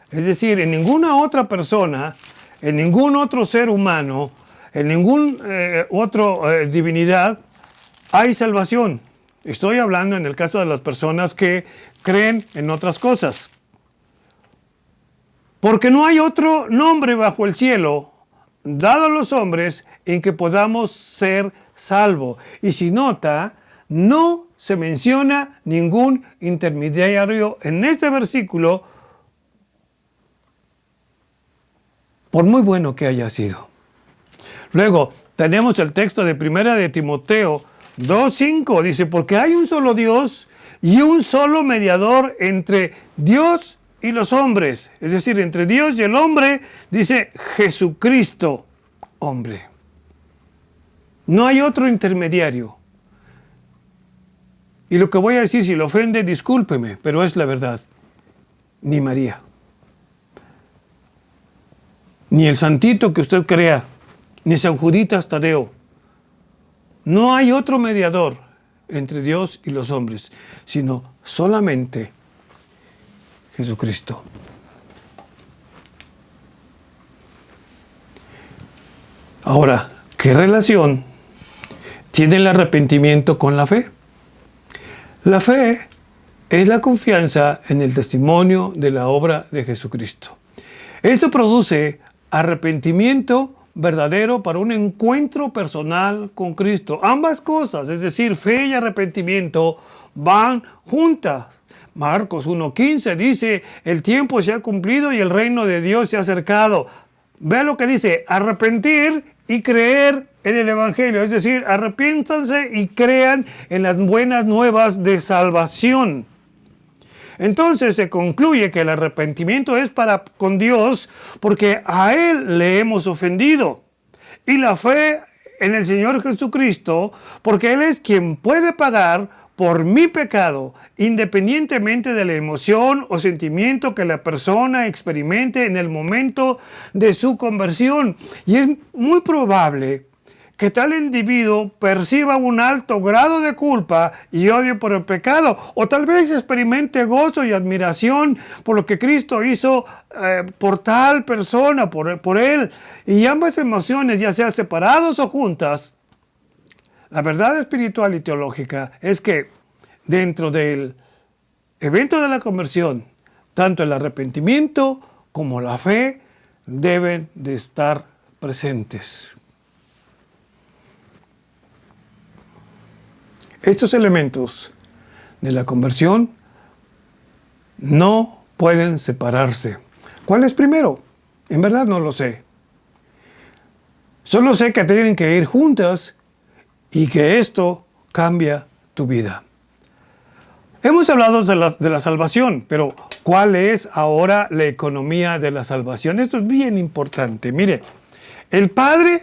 es decir, en ninguna otra persona, en ningún otro ser humano, en ningún otro divinidad, hay salvación. Estoy hablando en el caso de las personas que creen en otras cosas. Porque no hay otro nombre bajo el cielo dado a los hombres en que podamos ser salvos. Y si nota, no se menciona ningún intermediario en este versículo, por muy bueno que haya sido. Luego tenemos el texto de 1 de Timoteo 2:5, dice, porque hay un solo Dios y un solo mediador entre Dios y los hombres, es decir, entre Dios y el hombre, dice Jesucristo, hombre. No hay otro intermediario. Y lo que voy a decir, si lo ofende, discúlpeme, pero es la verdad. Ni María, ni el santito que usted crea, ni San Juditas Tadeo. No hay otro mediador entre Dios y los hombres, sino solamente Jesucristo. Ahora, ¿qué relación tiene el arrepentimiento con la fe? La fe es la confianza en el testimonio de la obra de Jesucristo. Esto produce arrepentimiento verdadero para un encuentro personal con Cristo. Ambas cosas, es decir, fe y arrepentimiento, van juntas. Marcos 1:15 dice, el tiempo se ha cumplido y el reino de Dios se ha acercado. Vea lo que dice, arrepentir y creer en el Evangelio, es decir, arrepiéntanse y crean en las buenas nuevas de salvación. Entonces se concluye que el arrepentimiento es para con Dios porque a Él le hemos ofendido. Y la fe en el Señor Jesucristo porque Él es quien puede pagar por mi pecado, independientemente de la emoción o sentimiento que la persona experimente en el momento de su conversión. Y es muy probable que tal individuo perciba un alto grado de culpa y odio por el pecado, o tal vez experimente gozo y admiración por lo que Cristo hizo por tal persona, por él. Y ambas emociones, ya sea separados o juntas, la verdad espiritual y teológica es que dentro del evento de la conversión, tanto el arrepentimiento como la fe deben de estar presentes. Estos elementos de la conversión no pueden separarse. ¿Cuál es primero? En verdad no lo sé. Solo sé que tienen que ir juntas y que esto cambia tu vida. Hemos hablado de la salvación, pero ¿cuál es ahora la economía de la salvación? Esto es bien importante. Mire, el Padre,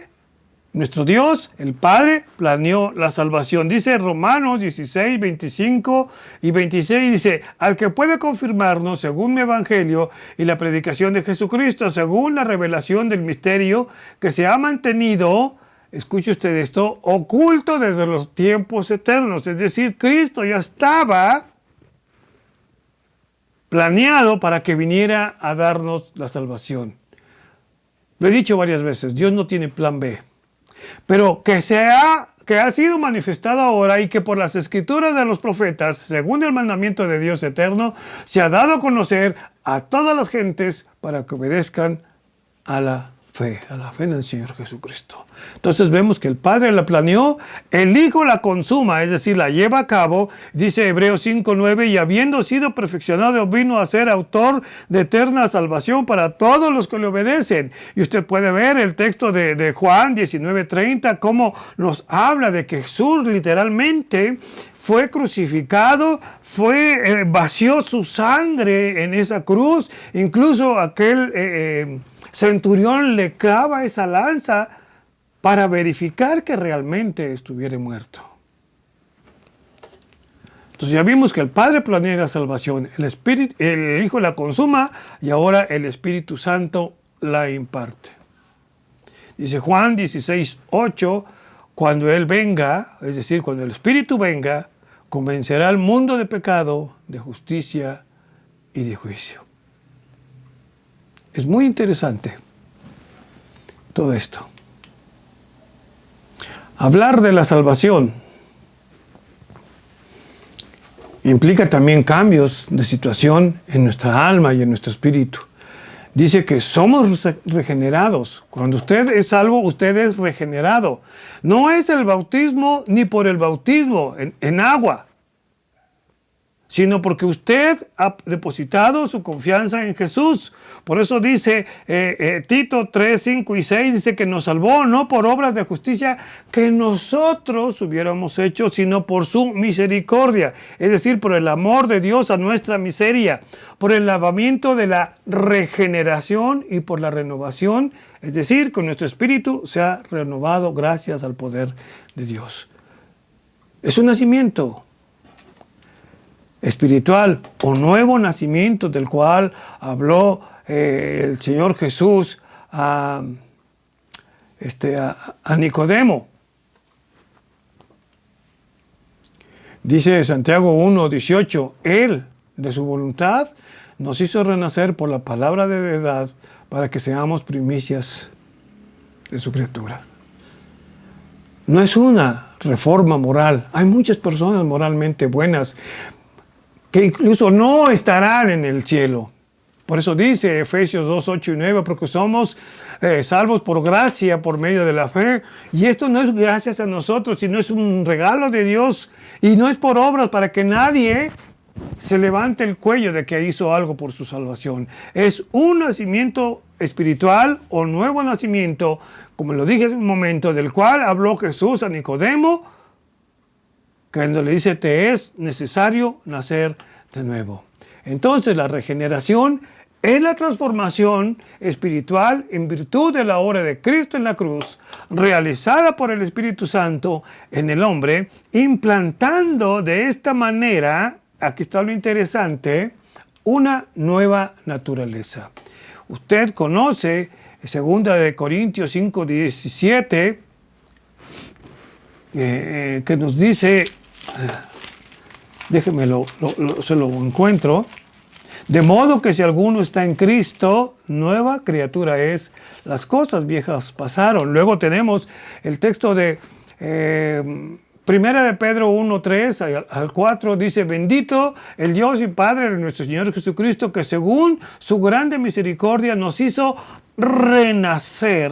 nuestro Dios, el Padre, planeó la salvación. Dice Romanos 16, 25 y 26, dice, al que puede confirmarnos según mi evangelio y la predicación de Jesucristo, según la revelación del misterio que se ha mantenido, escuche usted esto, oculto desde los tiempos eternos. Es decir, Cristo ya estaba planeado para que viniera a darnos la salvación. Lo he dicho varias veces, Dios no tiene plan B. Pero que ha sido manifestado ahora y que por las escrituras de los profetas, según el mandamiento de Dios eterno, se ha dado a conocer a todas las gentes para que obedezcan a la fe en el Señor Jesucristo. Entonces vemos que el Padre la planeó, el Hijo la consuma, es decir, la lleva a cabo, dice Hebreos 5:9, y habiendo sido perfeccionado vino a ser autor de eterna salvación para todos los que le obedecen. Y usted puede ver el texto de Juan 19:30, cómo nos habla de que Jesús literalmente fue crucificado, vació su sangre en esa cruz, incluso aquel centurión le clava esa lanza para verificar que realmente estuviera muerto. Entonces ya vimos que el Padre planea la salvación, el Hijo la consuma y ahora el Espíritu Santo la imparte. Dice Juan 16:8, cuando Él venga, es decir, cuando el Espíritu venga, convencerá al mundo de pecado, de justicia y de juicio. Es muy interesante todo esto. Hablar de la salvación implica también cambios de situación en nuestra alma y en nuestro espíritu. Dice que somos regenerados. Cuando usted es salvo, usted es regenerado. No es el bautismo ni por el bautismo en agua, sino porque usted ha depositado su confianza en Jesús. Por eso dice Tito 3, 5 y 6, dice que nos salvó no por obras de justicia que nosotros hubiéramos hecho, sino por su misericordia. Es decir, por el amor de Dios a nuestra miseria, por el lavamiento de la regeneración y por la renovación. Es decir, que nuestro espíritu se ha renovado gracias al poder de Dios. Es un nacimiento espiritual o nuevo nacimiento del cual habló el Señor Jesús a Nicodemo. Dice Santiago 1:18, Él, de su voluntad, nos hizo renacer por la palabra de verdad para que seamos primicias de su criatura. No es una reforma moral. Hay muchas personas moralmente buenas que incluso no estarán en el cielo. Por eso dice Efesios 2, 8 y 9, porque somos salvos por gracia, por medio de la fe. Y esto no es gracias a nosotros, sino es un regalo de Dios. Y no es por obras para que nadie se levante el cuello de que hizo algo por su salvación. Es un nacimiento espiritual o nuevo nacimiento, como lo dije hace un momento, del cual habló Jesús a Nicodemo, cuando le dice, te es necesario nacer de nuevo. Entonces la regeneración es la transformación espiritual en virtud de la obra de Cristo en la cruz, realizada por el Espíritu Santo en el hombre, implantando de esta manera, aquí está lo interesante, una nueva naturaleza. Usted conoce 2 Corintios 5, 17, que nos dice, déjemelo, se lo encuentro. De modo que si alguno está en Cristo, nueva criatura es. Las cosas viejas pasaron. Luego tenemos el texto de Primera de Pedro 1, 3 al 4. Dice, bendito el Dios y Padre de nuestro Señor Jesucristo, que según su grande misericordia nos hizo renacer,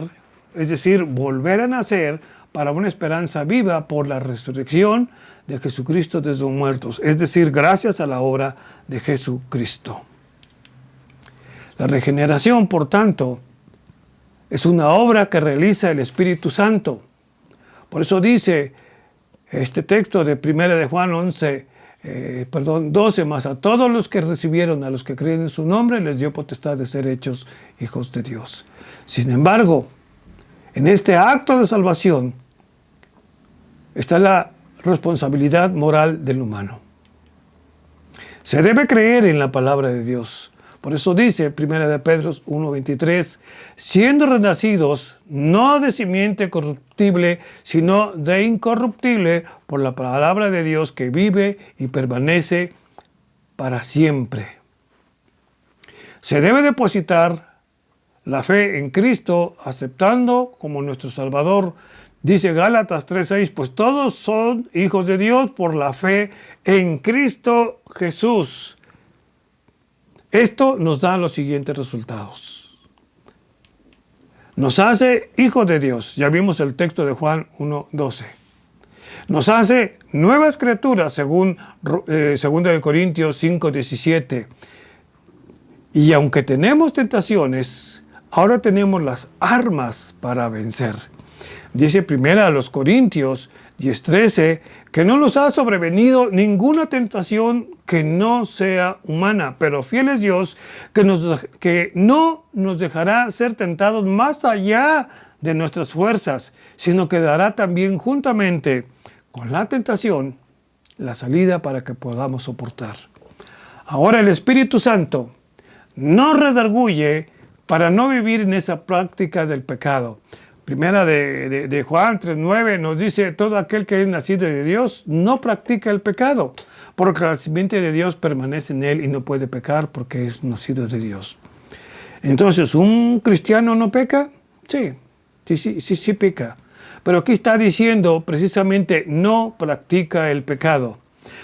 es decir, volver a nacer, para una esperanza viva por la resurrección de Jesucristo de los muertos, es decir, gracias a la obra de Jesucristo. La regeneración, por tanto, es una obra que realiza el Espíritu Santo. Por eso dice este texto de 1 de Juan 12, más a todos los que recibieron, a los que creen en su nombre, les dio potestad de ser hechos hijos de Dios. Sin embargo, en este acto de salvación está la responsabilidad moral del humano. Se debe creer en la palabra de Dios. Por eso dice 1 de Pedro 1:23, siendo renacidos no de simiente corruptible, sino de incorruptible por la palabra de Dios que vive y permanece para siempre. Se debe depositar la fe en Cristo, aceptando como nuestro Salvador. Dice Gálatas 3:6, pues todos son hijos de Dios por la fe en Cristo Jesús. Esto nos da los siguientes resultados. Nos hace hijos de Dios. Ya vimos el texto de Juan 1:12. Nos hace nuevas criaturas, según 2 Corintios 5:17. Y aunque tenemos tentaciones, ahora tenemos las armas para vencer. Dice 1 Corintios 10:13, que no nos ha sobrevenido ninguna tentación que no sea humana, pero fiel es Dios que no nos dejará ser tentados más allá de nuestras fuerzas, sino que dará también juntamente con la tentación la salida para que podamos soportar. Ahora el Espíritu Santo nos redarguye para no vivir en esa práctica del pecado. Primera de Juan 3:9 nos dice, todo aquel que es nacido de Dios no practica el pecado, porque la simiente de Dios permanece en él y no puede pecar porque es nacido de Dios. Entonces, ¿un cristiano no peca? Sí peca. Pero aquí está diciendo precisamente no practica el pecado.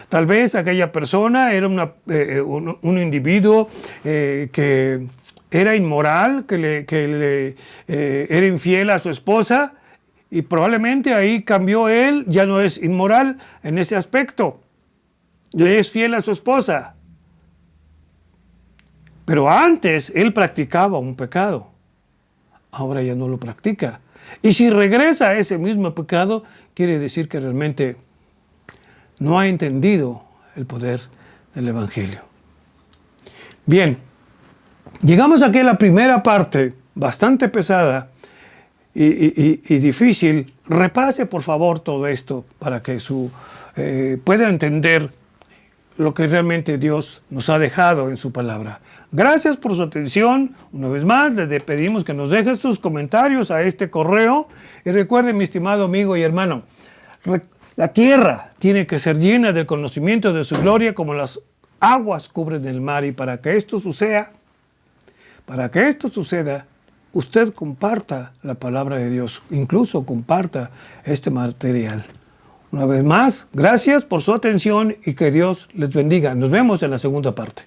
Tal vez aquella persona era un individuo que era inmoral, que era infiel a su esposa, y probablemente ahí cambió él, ya no es inmoral en ese aspecto. Le es fiel a su esposa. Pero antes él practicaba un pecado. Ahora ya no lo practica. Y si regresa a ese mismo pecado, quiere decir que realmente no ha entendido el poder del Evangelio. Bien. Llegamos aquí a la primera parte, bastante pesada y difícil. Repase, por favor, todo esto para que pueda entender lo que realmente Dios nos ha dejado en su palabra. Gracias por su atención. Una vez más, les pedimos que nos dejen sus comentarios a este correo. Y recuerden, mi estimado amigo y hermano, la tierra tiene que ser llena del conocimiento de su gloria como las aguas cubren el mar. Y para que esto suceda, usted comparta la palabra de Dios, incluso comparta este material. Una vez más, gracias por su atención y que Dios les bendiga. Nos vemos en la segunda parte.